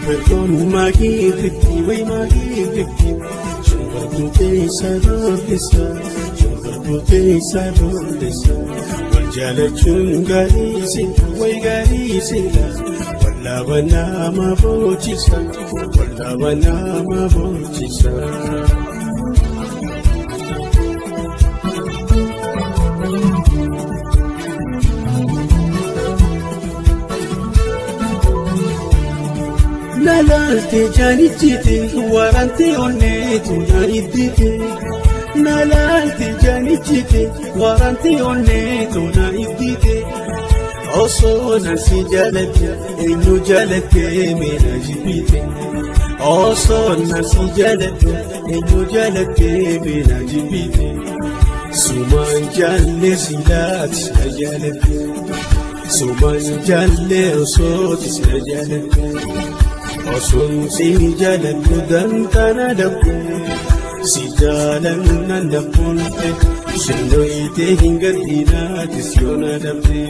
Shumberton magirti way magirti Shumberte sarorisa Shumberte sarorisa Waljalachun garisi way garisi Walla banama bochisa Walla banama bochisa Nalalte janichite warante onnetu na iddite Nalalte janichite warante onnetu na iddite Oso nasi jalate enu jalate mera jibite Oso nasi jalate enu jalate mera jibite Suman jalle silat jalate Suman jalle oso jalate Osun si jalan mudan kana dabbe si jalan nan dabbe sindoite hingatina tisyona dabbe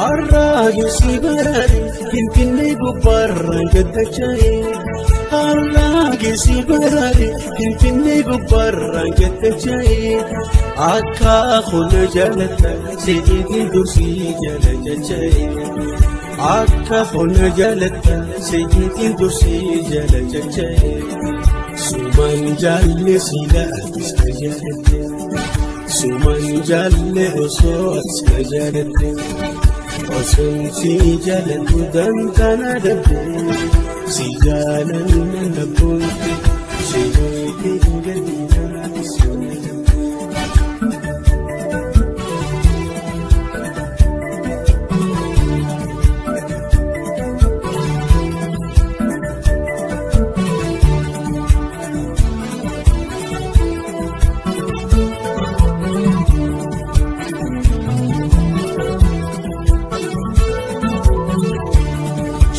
arraju si barare kinne gubarra gadachai arraju si barare kinne gubarra gadachai akka khuna jalata seyidi dursi jalachai akka khuna jalata seyidi dursi jalachai suman jalle sila istajalate suman jalle osot istajalate Osun si jalan mudan kana dabbe si jalan nan dabbe sindoite hingatina tisyona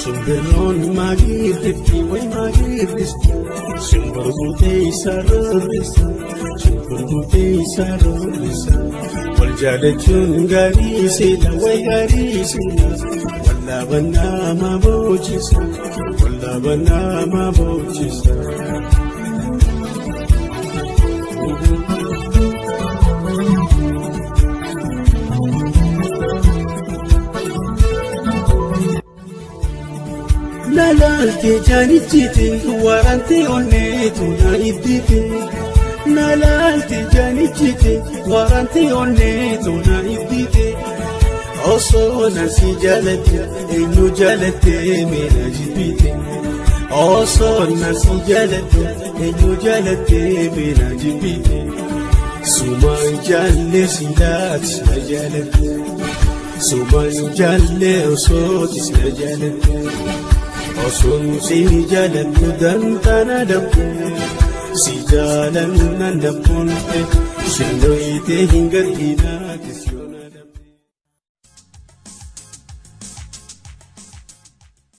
Shumberton magirti way magirti Shumberbute sarorisa Shumberbute sarorisa Waljalachun garisi way garisi Walla banama bochisa Walla banama bochisa Nalalte janichite warante onnetu na iddite Nalalte janichite warante onnetu na iddite Oso nasi jalate enu jalate mera jibite Oso nasi jalate enu jalate mera jibite Suman jalle silat jalate Suman jalle osot jalate Osun si jalan mudan kana dabbe si jalan nan dabbe sindoite hingatina tisyo